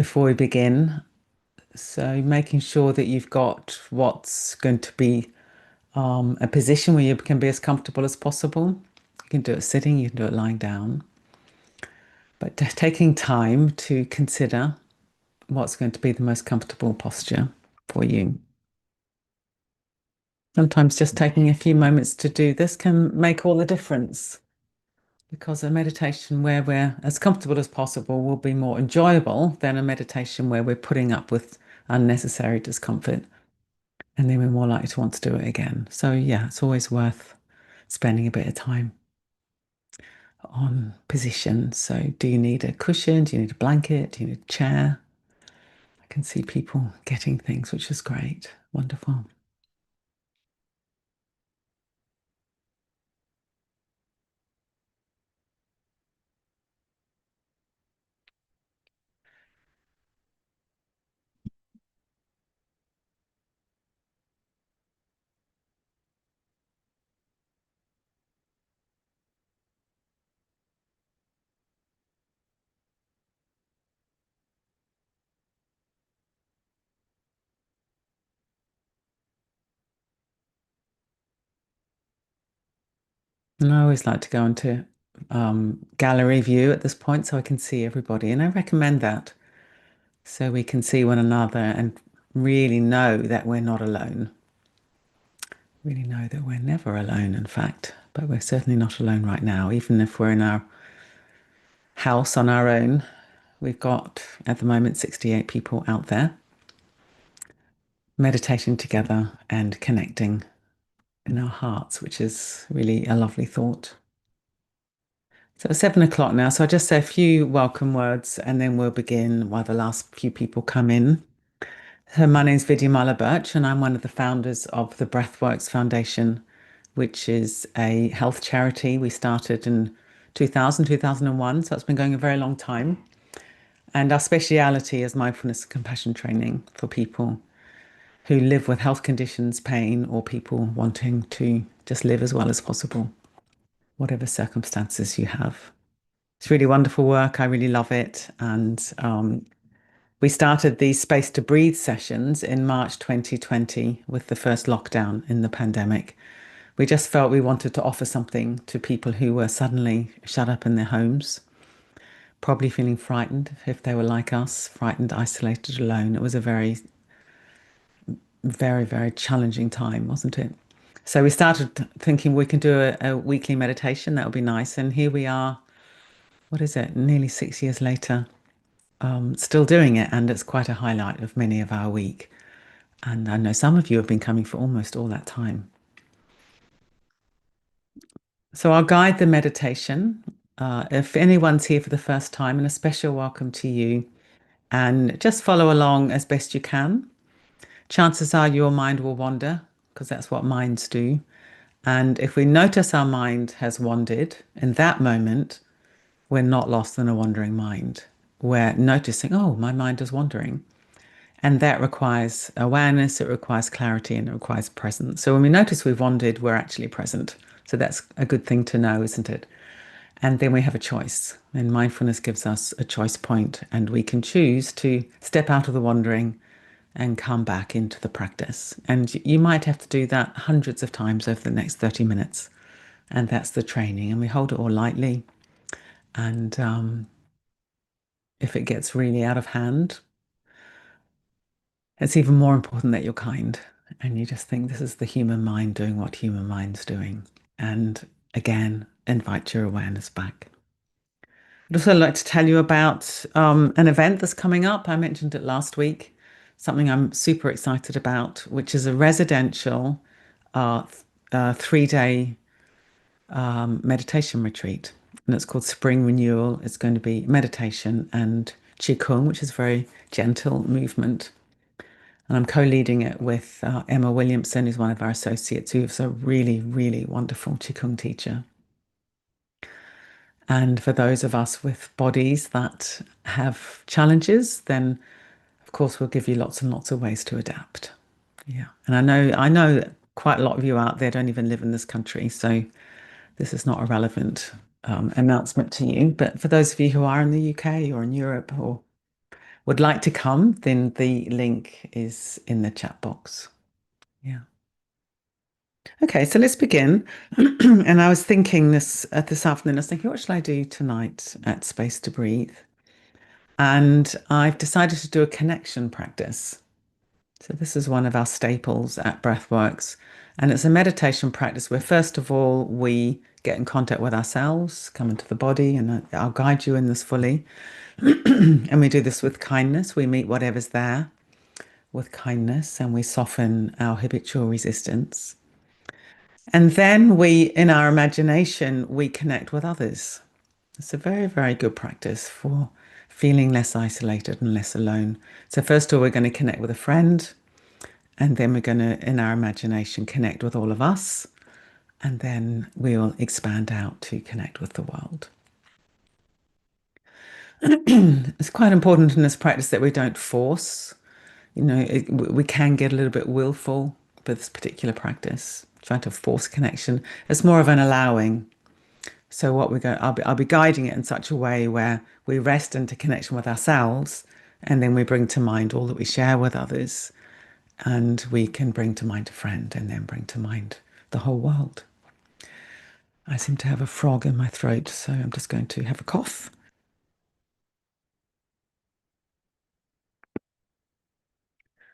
before we begin. So making sure that you've got what's going to be a position where you can be as comfortable as possible. You can do it sitting, you can do it lying down, but taking time to consider what's going to be the most comfortable posture for you. Sometimes just taking a few moments to do this can make all the difference because a meditation where we're as comfortable as possible will be more enjoyable than a meditation where we're putting up with unnecessary discomfort. And then we're more likely to want to do it again. So, yeah, it's always worth spending a bit of time on position. So, do you need a cushion? Do you need a blanket? Do you need a chair? I can see people getting things, which is great. Wonderful. And I always like to go into gallery view at this point so I can see everybody. And I recommend that so we can see one another and really know that we're not alone. Really know that we're never alone, in fact, but we're certainly not alone right now, even if we're in our house on our own. We've got at the moment 68 people out there meditating together and connecting in our hearts, which is really a lovely thought. So it's 7 o'clock now, so I'll just say a few welcome words and then we'll begin while the last few people come in. So my name is Vidyamala Burch, and I'm one of the founders of the Breathworks Foundation, which is a health charity we started in 2000, 2001. So it's been going a very long time. And our speciality is mindfulness and compassion training for people who live with health conditions, pain, or people wanting to just live as well as possible, whatever circumstances you have. It's really wonderful work. I really love it. And we started these Space to Breathe sessions in March 2020 with the first lockdown in the pandemic. We just felt we wanted to offer something to people who were suddenly shut up in their homes, probably feeling frightened if they were like us, frightened, isolated, alone. It was a very, very, very challenging time, wasn't it? So we started thinking we can do a weekly meditation. That would be nice. And here we are, what is it, nearly 6 years later, still doing it. And it's quite a highlight of many of our week. And I know some of you have been coming for almost all that time. So I'll guide the meditation. If anyone's here for the first time, and a special welcome to you, and just follow along as best you can. Chances are your mind will wander because that's what minds do. And if we notice our mind has wandered, in that moment, we're not lost in a wandering mind. We're noticing, oh, my mind is wandering. And that requires awareness, it requires clarity, and it requires presence. So when we notice we've wandered, we're actually present. So that's a good thing to know, isn't it? And then we have a choice. And mindfulness gives us a choice point, and we can choose to step out of the wandering and come back into the practice. And you might have to do that hundreds of times over the next 30 minutes. And that's the training. And we hold it all lightly. And if it gets really out of hand, it's even more important that you're kind and you just think this is the human mind doing what human mind's doing. And again, invite your awareness back. I'd also like to tell you about an event that's coming up. I mentioned it last week, something I'm super excited about, which is a residential 3 day meditation retreat. And it's called Spring Renewal. It's going to be meditation and Qigong, which is very gentle movement. And I'm co-leading it with Emma Williamson, who's one of our associates, who's a really, really wonderful Qigong teacher. And for those of us with bodies that have challenges, then of course we'll give you lots and lots of ways to adapt. Yeah. And I know quite a lot of you out there don't even live in this country, so this is not a relevant announcement to you. But for those of you who are in the UK or in Europe or would like to come, then the link is in the chat box. Yeah. Okay, so let's begin. And I was thinking this afternoon, I was thinking, what should I do tonight at Space to Breathe? And I've decided to do a connection practice. So this is one of our staples at Breathworks. And it's a meditation practice where, first of all, we get in contact with ourselves, come into the body, and I'll guide you in this fully. And we do this with kindness. We meet whatever's there with kindness and we soften our habitual resistance. And then in our imagination, we connect with others. It's a very, very good practice for feeling less isolated and less alone. So first of all, we're going to connect with a friend, and then we're going to, in our imagination, connect with all of us. And then we'll expand out to connect with the world. It's quite important in this practice that we don't force. We can get a little bit willful with this particular practice, trying to force connection. It's more of an allowing. So I'll be guiding it in such a way where we rest into connection with ourselves, and then we bring to mind all that we share with others, and we can bring to mind a friend, and then bring to mind the whole world. I seem to have a frog in my throat, so I'm just going to have a cough.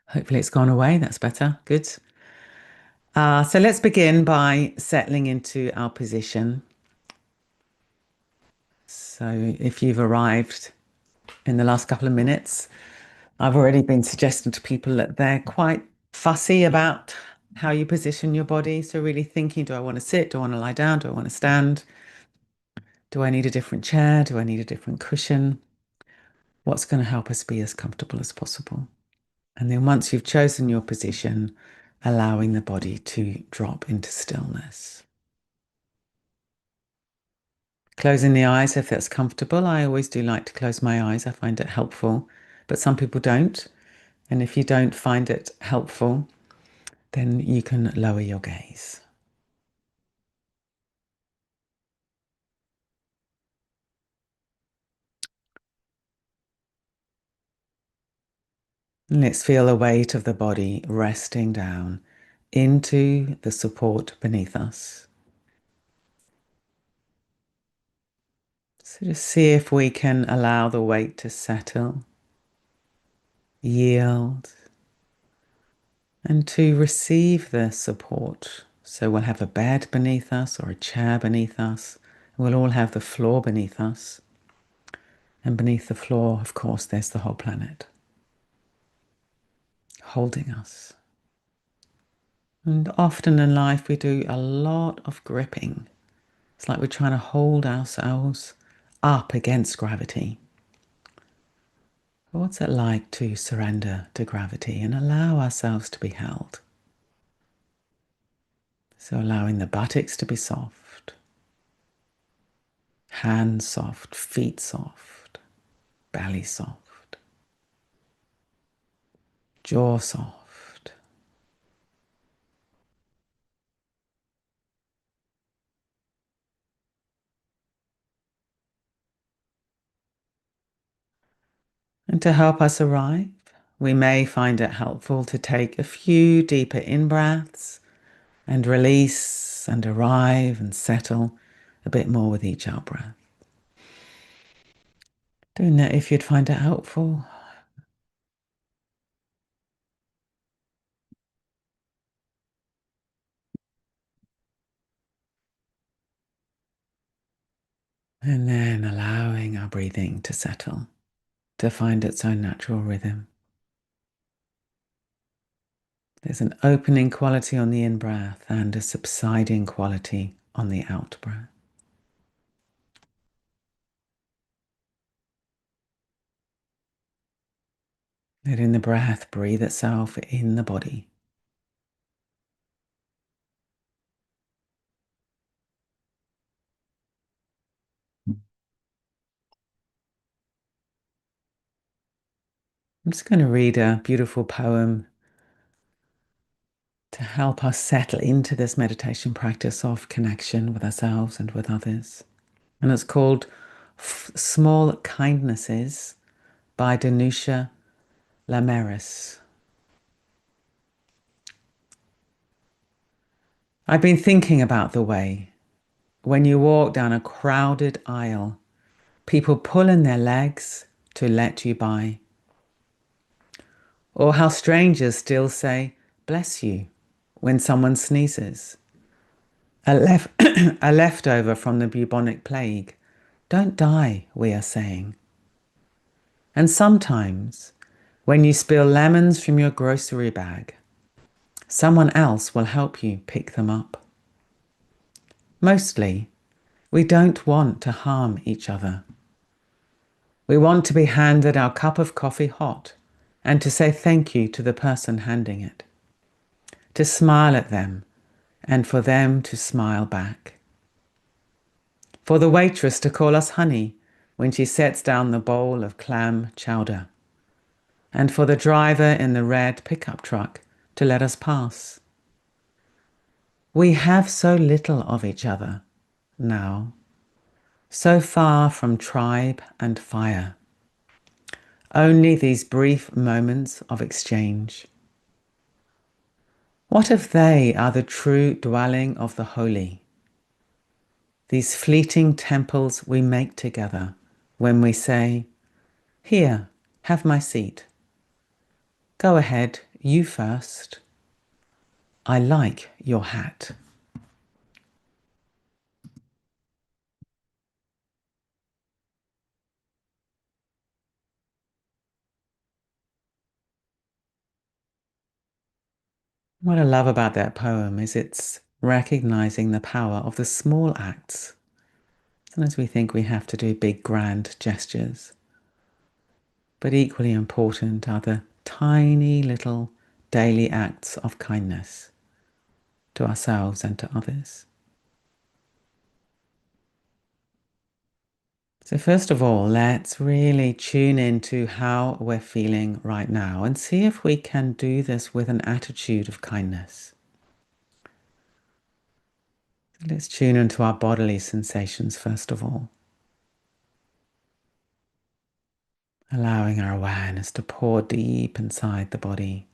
Hopefully it's gone away. That's better. Good. So let's begin by settling into our position. So if you've arrived in the last couple of minutes, I've already been suggesting to people that they're quite fussy about how you position your body. So really thinking, do I want to sit? Do I want to lie down? Do I want to stand? Do I need a different chair? Do I need a different cushion? What's going to help us be as comfortable as possible? And then once you've chosen your position, allowing the body to drop into stillness. Closing the eyes if that's comfortable. I always do like to close my eyes. I find it helpful, but some people don't. And if you don't find it helpful, then you can lower your gaze. And let's feel the weight of the body resting down into the support beneath us. So just see if we can allow the weight to settle, yield, and to receive the support. So we'll have a bed beneath us or a chair beneath us. We'll all have the floor beneath us. And beneath the floor, of course, there's the whole planet holding us. And often in life, we do a lot of gripping. It's like we're trying to hold ourselves up against gravity. But what's it like to surrender to gravity and allow ourselves to be held? So allowing the buttocks to be soft, hands soft, feet soft, belly soft, jaw soft. And to help us arrive, we may find it helpful to take a few deeper in-breaths and release and arrive and settle a bit more with each out-breath. Doing that if you'd find it helpful. And then allowing our breathing to settle, to find its own natural rhythm. There's an opening quality on the in-breath and a subsiding quality on the out-breath. Letting the breath breathe itself in the body. I'm just going to read a beautiful poem to help us settle into this meditation practice of connection with ourselves and with others. And it's called Small Kindnesses by Danusha Lameris. I've been thinking about the way when you walk down a crowded aisle, people pull in their legs to let you by. Or how strangers still say, bless you, when someone sneezes. A leftover from the bubonic plague. Don't die, we are saying. And sometimes, when you spill lemons from your grocery bag, someone else will help you pick them up. Mostly, we don't want to harm each other. We want to be handed our cup of coffee hot and to say thank you to the person handing it, to smile at them and for them to smile back, for the waitress to call us honey when she sets down the bowl of clam chowder, and for the driver in the red pickup truck to let us pass. We have so little of each other now, so far from tribe and fire. Only these brief moments of exchange. What if they are the true dwelling of the holy? These fleeting temples we make together when we say, here, have my seat. Go ahead, you first. I like your hat. What I love about that poem is it's recognizing the power of the small acts. Sometimes we think we have to do big, grand gestures. But equally important are the tiny little daily acts of kindness to ourselves and to others. So first of all, let's really tune into how we're feeling right now and see if we can do this with an attitude of kindness. Let's tune into our bodily sensations first of all. Allowing our awareness to pour deep inside the body,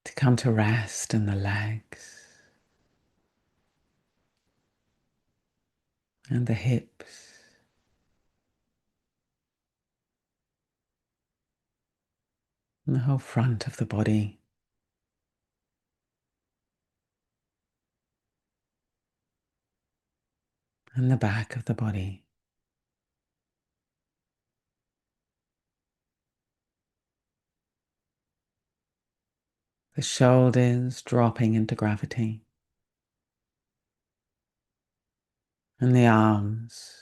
to come to rest in the legs and the hips, and the whole front of the body. And the back of the body. The shoulders dropping into gravity. And the arms.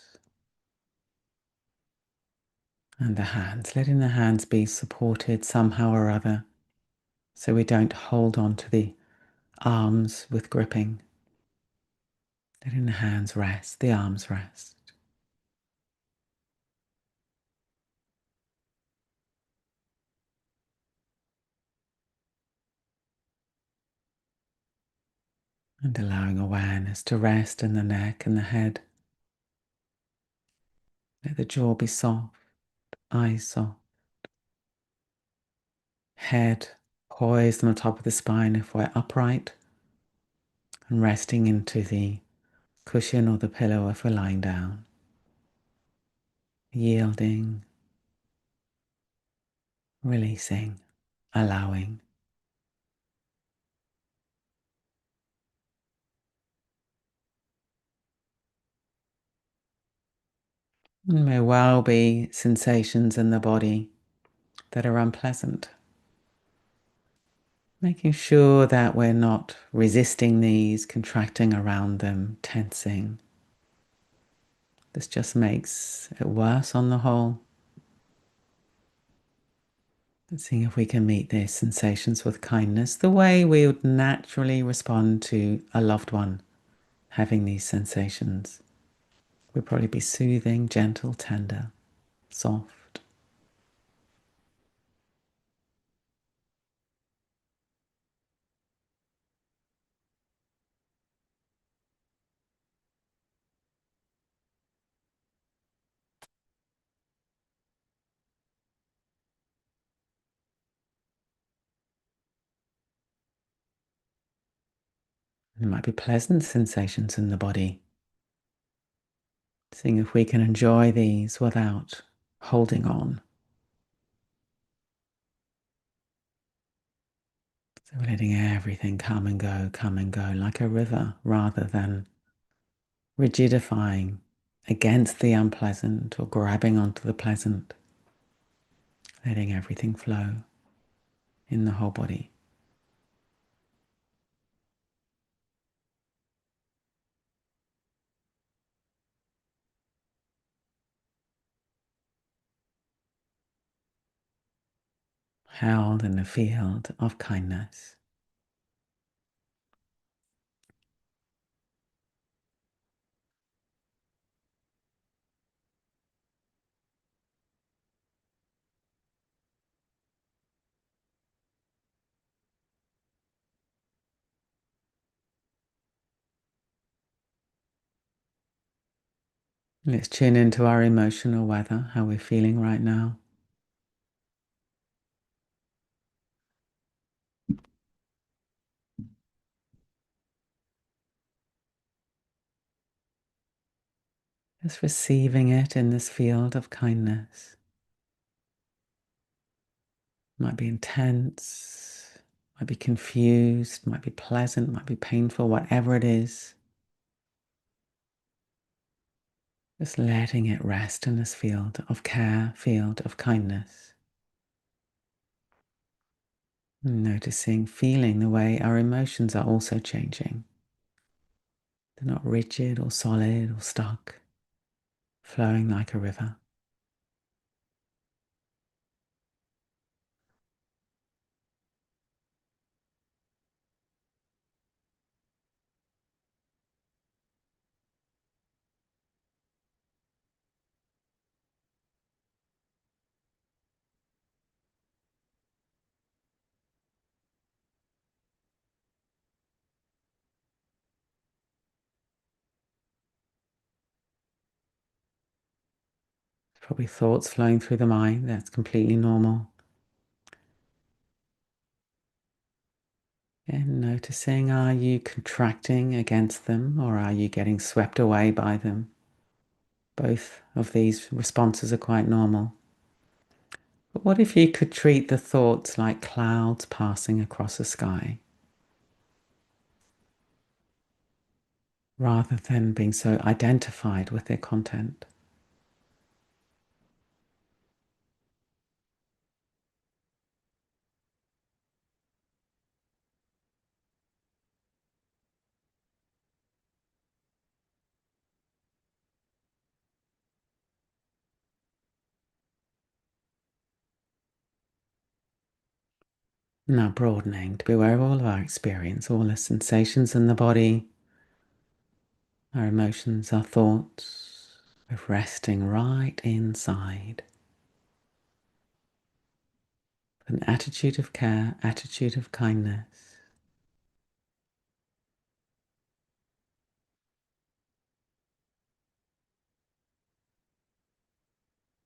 And the hands. Letting the hands be supported somehow or other, so we don't hold on to the arms with gripping. Letting the hands rest, the arms rest. And allowing awareness to rest in the neck and the head. Let the jaw be soft, eyes soft. Head poised on the top of the spine if we're upright. And resting into the cushion or the pillow if we're lying down. Yielding, releasing, allowing. There may well be sensations in the body that are unpleasant. Making sure that we're not resisting these, contracting around them, tensing. This just makes it worse on the whole. And seeing if we can meet these sensations with kindness, the way we would naturally respond to a loved one having these sensations. Would probably be soothing, gentle, tender, soft. There might be pleasant sensations in the body. Seeing if we can enjoy these without holding on. So we're letting everything come and go like a river rather than rigidifying against the unpleasant or grabbing onto the pleasant. Letting everything flow in the whole body. Held in the field of kindness. Let's tune into our emotional weather, how we're feeling right now. Just receiving it in this field of kindness. Might be intense, might be confused, might be pleasant, might be painful, whatever it is. Just letting it rest in this field of care, field of kindness. Noticing, feeling the way our emotions are also changing. They're not rigid or solid or stuck, flowing like a river. Probably thoughts flowing through the mind, that's completely normal. And noticing, are you contracting against them or are you getting swept away by them? Both of these responses are quite normal. But what if you could treat the thoughts like clouds passing across the sky, rather than being so identified with their content? Now broadening to be aware of all of our experience, all the sensations in the body, our emotions, our thoughts, with resting right inside. An attitude of care, attitude of kindness.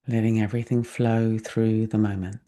Letting everything flow through the moments.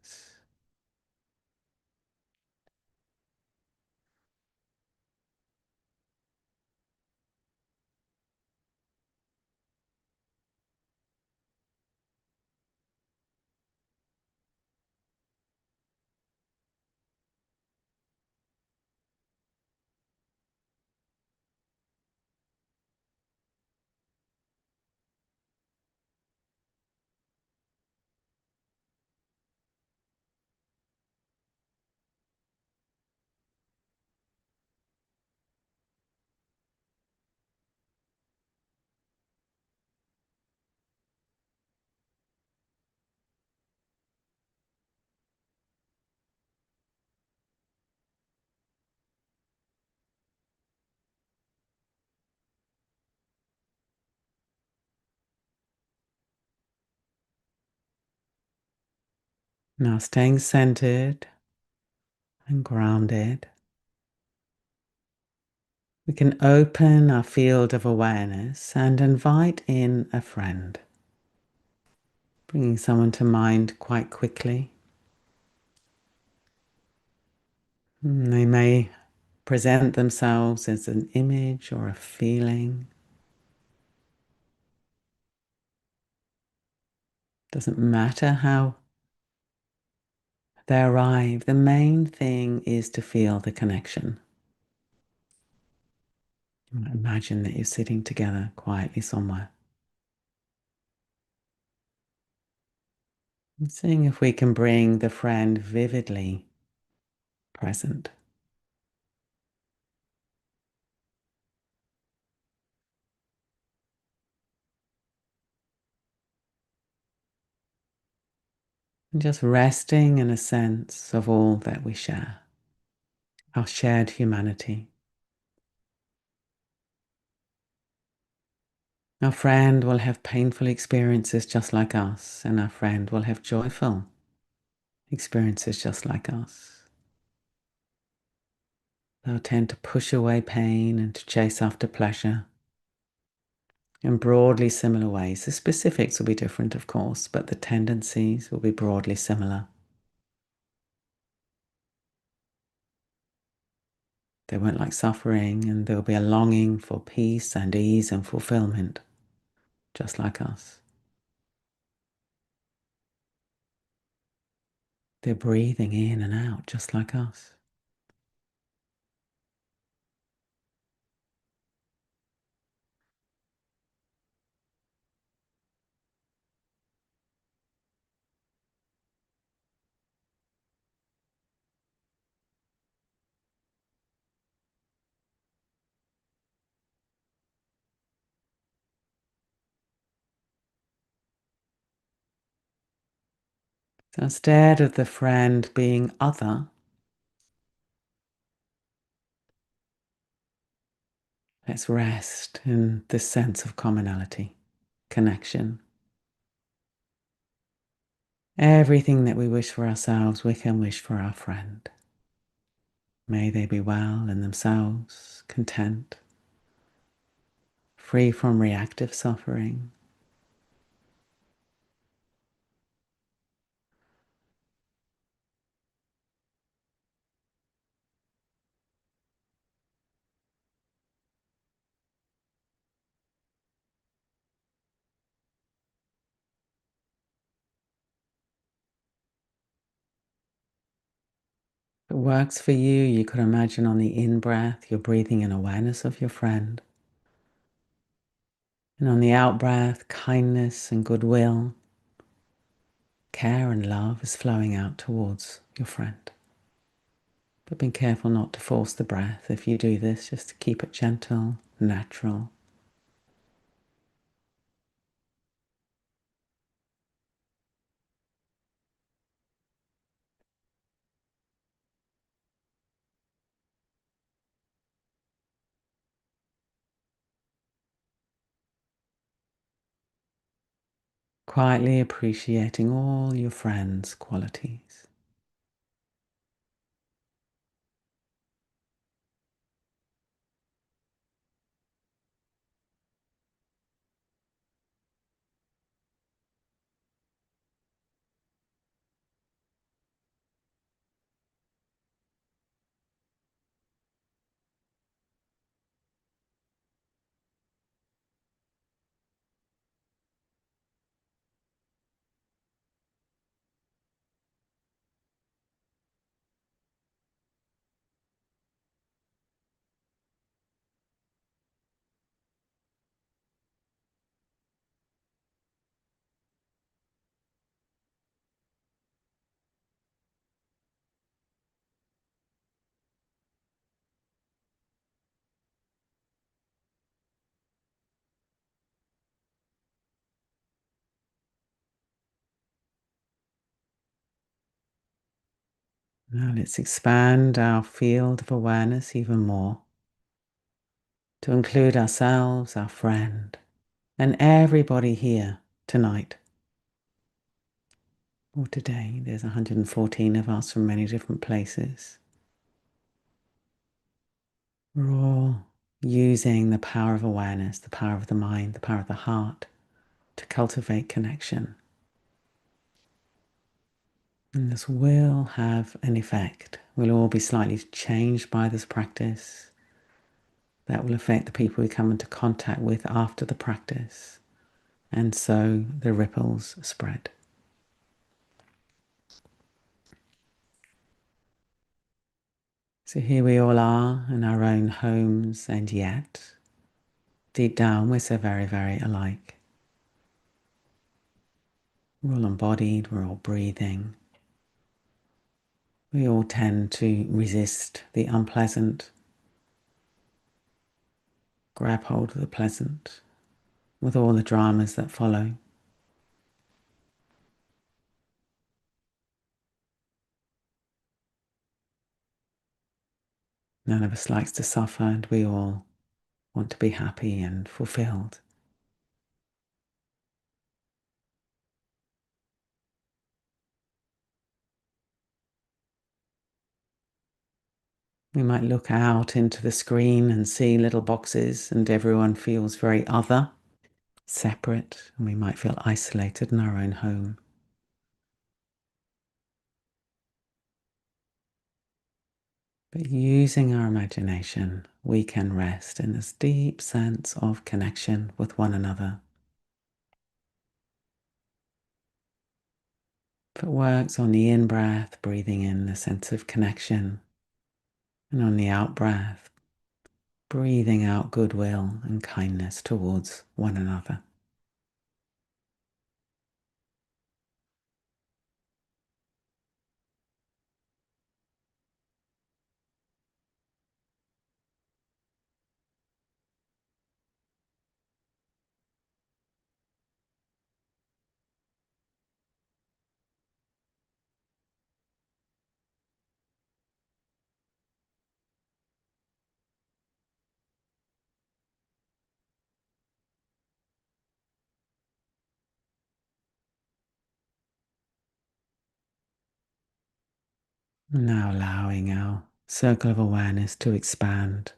Now staying centered and grounded, we can open our field of awareness and invite in a friend, bringing someone to mind quite quickly. They may present themselves as an image or a feeling. Doesn't matter how they arrive. The main thing is to feel the connection. Imagine that you're sitting together quietly somewhere. And seeing if we can bring the friend vividly present. And just resting in a sense of all that we share, our shared humanity. Our friend will have painful experiences just like us, and our friend will have joyful experiences just like us. They'll tend to push away pain and to chase after pleasure in broadly similar ways. The specifics will be different, of course, but the tendencies will be broadly similar. They won't like suffering, and there'll be a longing for peace and ease and fulfillment, just like us. They're breathing in and out, just like us. So instead of the friend being other, let's rest in this sense of commonality, connection. Everything that we wish for ourselves, we can wish for our friend. May they be well in themselves, content, free from reactive suffering. If it works for you, you could imagine on the in-breath, you're breathing in awareness of your friend. And on the out-breath, kindness and goodwill, care and love is flowing out towards your friend. But be careful not to force the breath if you do this, just to keep it gentle, natural. Quietly appreciating all your friend's qualities. Now let's expand our field of awareness even more to include ourselves, our friend, and everybody here tonight or today. There's 114 of us from many different places. We're all using the power of awareness, the power of the mind, the power of the heart to cultivate connection. And this will have an effect We'll all be slightly changed by this practice. That will affect the people we come into contact with after the practice. And so the ripples spread. So here we all are in our own homes, and yet, deep down, we're so very, very alike. We're all embodied, we're all breathing. We all tend to resist the unpleasant, grab hold of the pleasant, with all the dramas that follow. None of us likes to suffer, and we all want to be happy and fulfilled. We might look out into the screen and see little boxes, and everyone feels very other, separate, and we might feel isolated in our own home. But using our imagination, we can rest in this deep sense of connection with one another. If it works on the in-breath, breathing in the sense of connection, and on the out-breath, breathing out goodwill and kindness towards one another. Now allowing our circle of awareness to expand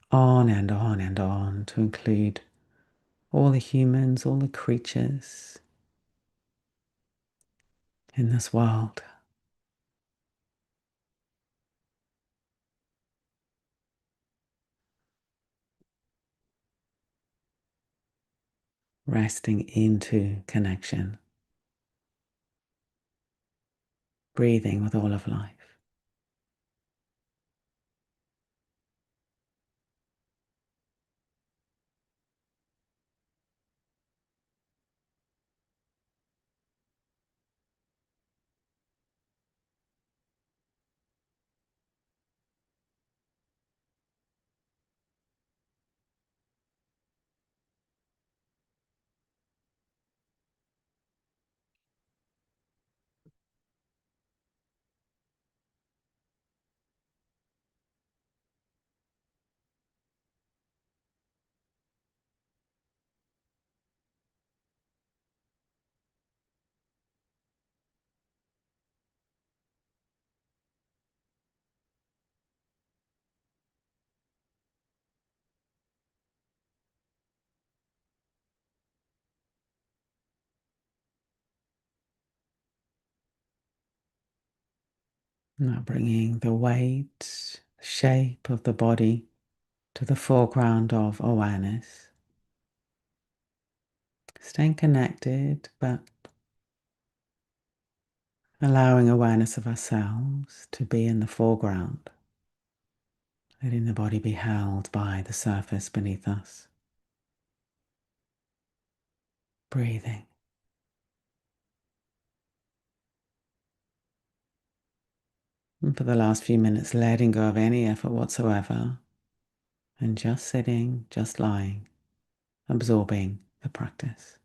on and on and on to include all the humans, all the creatures in this world. Resting into connection, breathing with all of life. Now bringing the weight, shape of the body to the foreground of awareness. Staying connected, but allowing awareness of ourselves to be in the foreground, letting the body be held by the surface beneath us. Breathing. And for the last few minutes, letting go of any effort whatsoever and just sitting, just lying, absorbing the practice.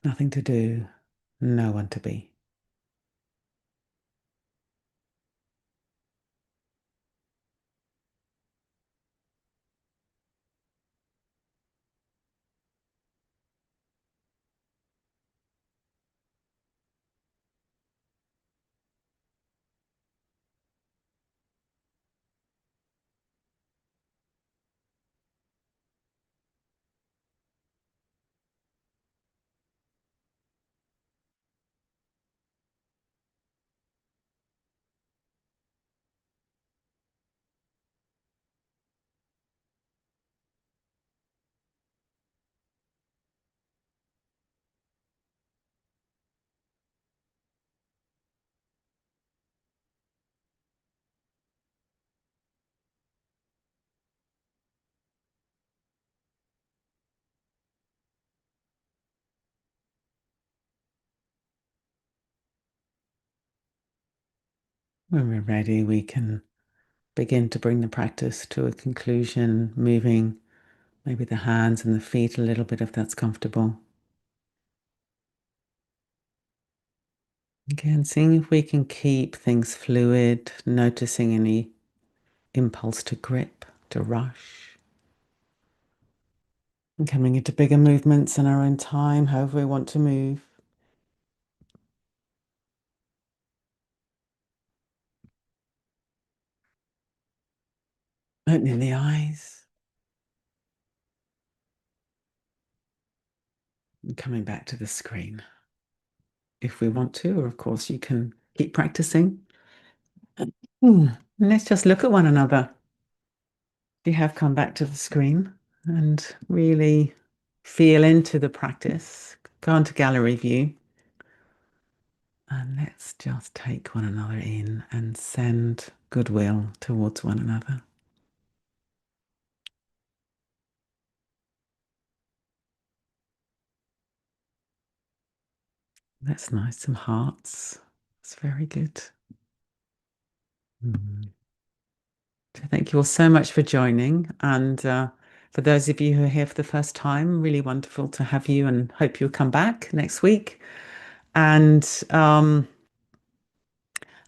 Nothing to do, no one to be. When we're ready, we can begin to bring the practice to a conclusion, moving maybe the hands and the feet a little bit if that's comfortable. Again, seeing if we can keep things fluid, noticing any impulse to grip, to rush, and coming into bigger movements in our own time, however we want to move. Opening the eyes and coming back to the screen if we want to, or of course, you can keep practicing. Let's just look at one another. You have come back to the screen and really feel into the practice. Go onto gallery view and let's just take one another in and send goodwill towards one another. That's nice. Some hearts. It's very good. So thank you all so much for joining. And for those of you who are here for the first time, really wonderful to have you and hope you'll come back next week. And I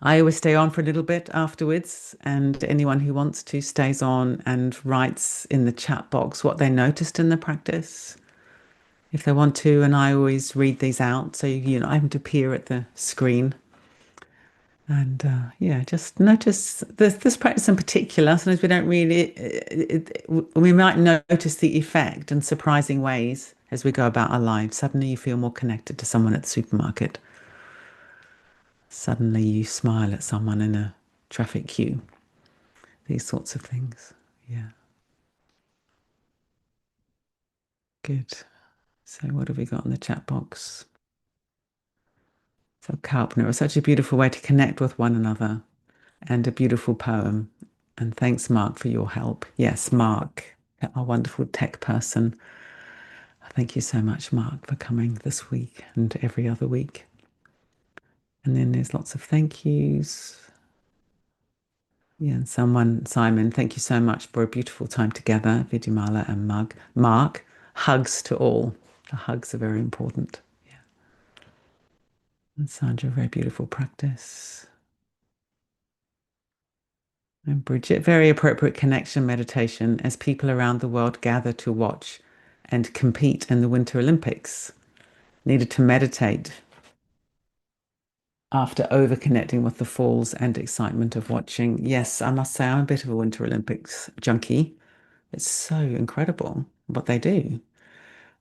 always stay on for a little bit afterwards, and anyone who wants to stays on and writes in the chat box what they noticed in the practice, if they want to. And I always read these out, so you're not having to peer at the screen. And yeah, just notice this practice in particular. Sometimes we don't really, we might notice the effect in surprising ways as we go about our lives. Suddenly you feel more connected to someone at the supermarket. Suddenly you smile at someone in a traffic queue. These sorts of things. Yeah. Good. So what have we got in the chat box? So Kalpner, it was such a beautiful way to connect with one another and a beautiful poem. And thanks, Mark, for your help. Yes, Mark, our wonderful tech person. Thank you so much, Mark, for coming this week and every other week. And then there's lots of thank yous. Yeah, and Simon, thank you so much for a beautiful time together, Vidyamala and Mark, hugs to all. The hugs are very important. Yeah. And Sandra, very beautiful practice. And Bridget, very appropriate connection meditation as people around the world gather to watch and compete in the Winter Olympics. Needed to meditate after over connecting with the falls and excitement of watching. Yes, I must say I'm a bit of a Winter Olympics junkie. It's so incredible what they do.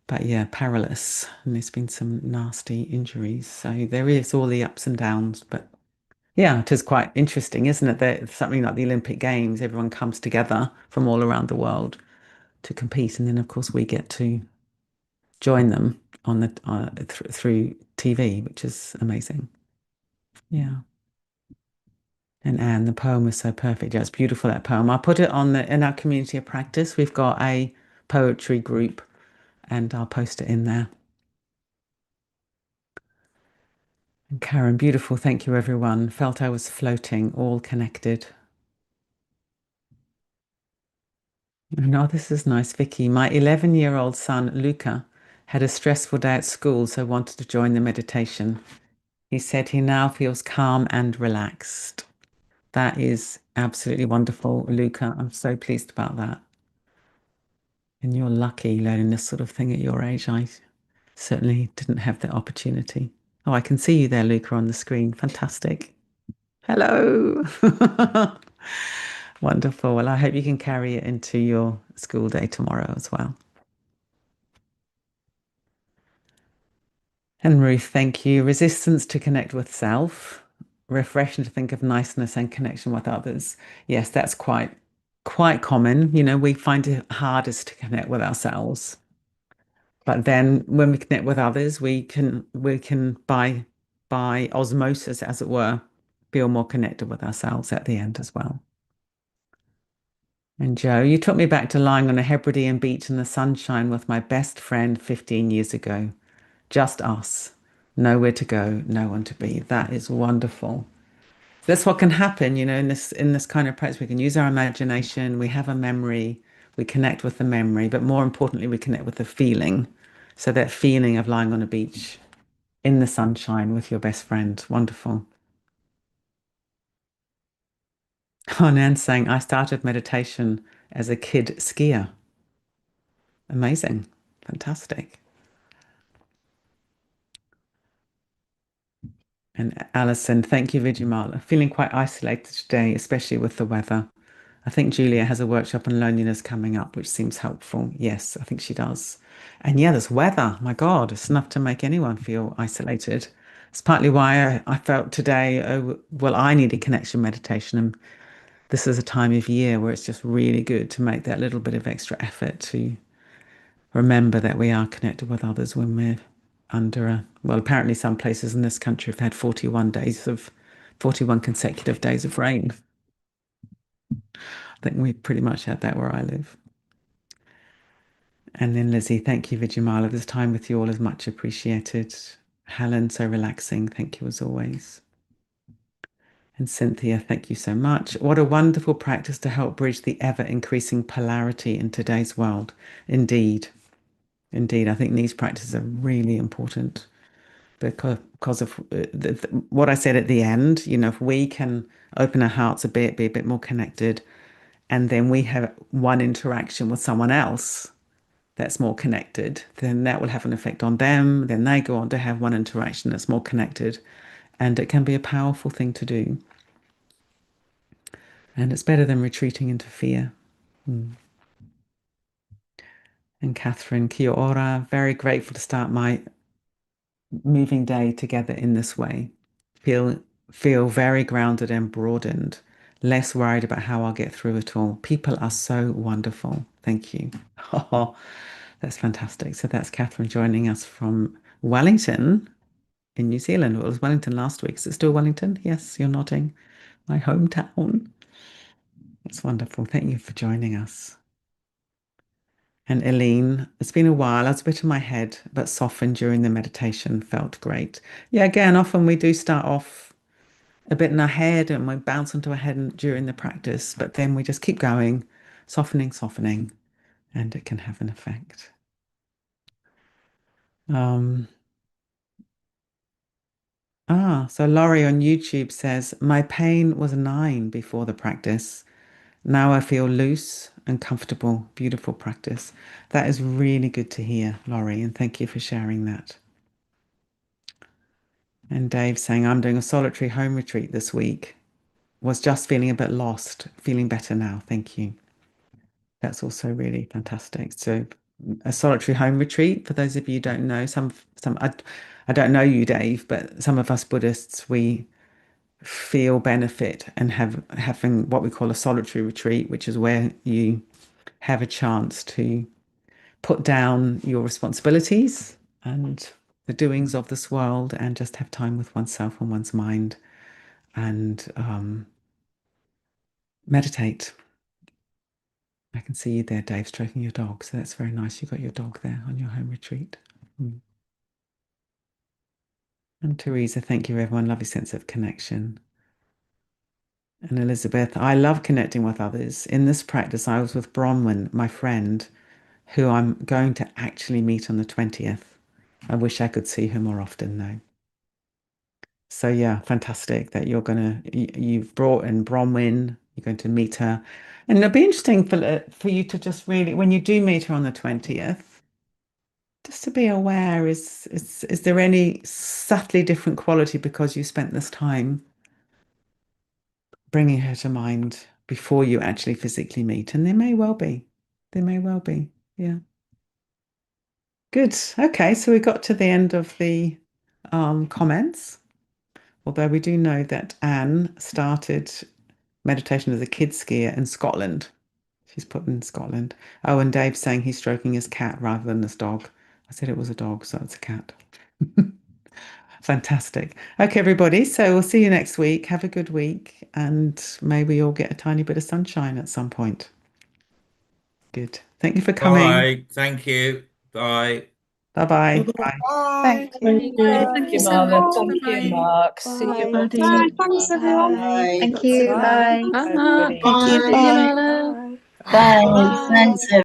But yeah, perilous. And there's been some nasty injuries. So there is all the ups and downs. But yeah, it is quite interesting, isn't it? That something like the Olympic Games, everyone comes together from all around the world to compete. And then, of course, we get to join them on the through TV, which is amazing. Yeah. And Anne, the poem was so perfect. Yeah, it's beautiful, that poem. I'll put it on in our community of practice. We've got a poetry group and I'll post it in there. And Karen, beautiful. Thank you, everyone. Felt I was floating, all connected. No, this is nice, Vicky. My 11-year-old son, Luca, had a stressful day at school, so wanted to join the meditation. He said he now feels calm and relaxed. That is absolutely wonderful, Luca. I'm so pleased about that. And you're lucky learning this sort of thing at your age. I certainly didn't have that opportunity. Oh, I can see you there, Luca, on the screen. Fantastic. Hello. Wonderful. Well, I hope you can carry it into your school day tomorrow as well. And Ruth, thank you. Resistance to connect with self, refreshing to think of niceness and connection with others. Yes, that's quite common. We find it hardest to connect with ourselves. But then when we connect with others, we can by osmosis, as it were, feel more connected with ourselves at the end as well. And Joe, you took me back to lying on a Hebridean beach in the sunshine with my best friend 15 years ago. Just us. Nowhere to go, no one to be. That is wonderful. That's what can happen, in this kind of practice. We can use our imagination, we have a memory, we connect with the memory, but more importantly, we connect with the feeling. So that feeling of lying on a beach in the sunshine with your best friend. Wonderful. Oh, Nan's saying, I started meditation as a kid skier. Amazing. Fantastic. And Alison, thank you, Vidyamala. Feeling quite isolated today, especially with the weather. I think Julia has a workshop on loneliness coming up, which seems helpful. Yes, I think she does. And yeah, this weather, my God, it's enough to make anyone feel isolated. It's partly why I felt today, oh, well, I needed connection meditation. And this is a time of year where it's just really good to make that little bit of extra effort to remember that we are connected with others when we're under well, apparently some places in this country have had 41 consecutive days of rain. I think we pretty much had that where I live. And then Lizzie, thank you, Vidyamala. This time with you all is much appreciated. Helen, so relaxing. Thank you as always. And Cynthia, thank you so much. What a wonderful practice to help bridge the ever increasing polarity in today's world. Indeed, indeed. I think these practices are really important because of what I said at the end. If we can open our hearts a bit, be a bit more connected, and then we have one interaction with someone else that's more connected, then that will have an effect on them. Then they go on to have one interaction that's more connected. And it can be a powerful thing to do. And it's better than retreating into fear. Mm. And Catherine, kia ora. Very grateful to start my moving day together in this way. Feel feel very grounded and broadened. Less worried about how I'll get through it all. People are so wonderful. Thank you. Oh, that's fantastic. So that's Catherine joining us from Wellington in New Zealand. Well, it was Wellington last week. Is it still Wellington? Yes, you're nodding. My hometown. It's wonderful. Thank you for joining us. And Eileen, it's been a while. I was a bit in my head, but softened during the meditation. Felt great. Yeah, again, often we do start off a bit in our head and we bounce into our head during the practice, but then we just keep going, softening, softening, and it can have an effect. Um, so Laurie on YouTube says, my pain was 9 before the practice. Now I feel loose and comfortable. Beautiful practice. That is really good to hear, Laurie, and thank you for sharing that. And Dave saying, I'm doing a solitary home retreat this week. Was just feeling a bit lost, feeling better now. Thank you. That's also really fantastic. So a solitary home retreat, for those of you who don't know, I don't know you, Dave, but some of us Buddhists, we feel benefit and having what we call a solitary retreat, which is where you have a chance to put down your responsibilities and the doings of this world and just have time with oneself and one's mind and meditate. I can see you there, Dave, stroking your dog. So that's very nice. You got your dog there on your home retreat. Mm. And Teresa, thank you, everyone. Lovely sense of connection. And Elizabeth, I love connecting with others. In this practice, I was with Bronwyn, my friend, who I'm going to actually meet on the 20th. I wish I could see her more often, though. So yeah, fantastic that you've brought in Bronwyn. You're going to meet her, and it'll be interesting for you to just really, when you do meet her on the 20th, just to be aware, is there any subtly different quality because you spent this time bringing her to mind before you actually physically meet? And there may well be. There may well be. Yeah. Good. Okay, so we got to the end of the comments. Although we do know that Anne started meditation as a kid skier in Scotland. She's put in Scotland. Oh, and Dave's saying he's stroking his cat rather than his dog. I said it was a dog, so it's a cat. Fantastic. Okay, everybody. So we'll see you next week. Have a good week, and maybe you'll get a tiny bit of sunshine at some point. Good. Thank you for coming. Bye. Thank you. Bye. Bye-bye. Bye. Thank Thank you. you. Thank you, Margaret. Thank you, Mark. See you all Bye. soon. Thanks, everyone. Bye. Thank you. Bye. Bye, everybody. Thank you. Bye. Bye. Bye. Thanks.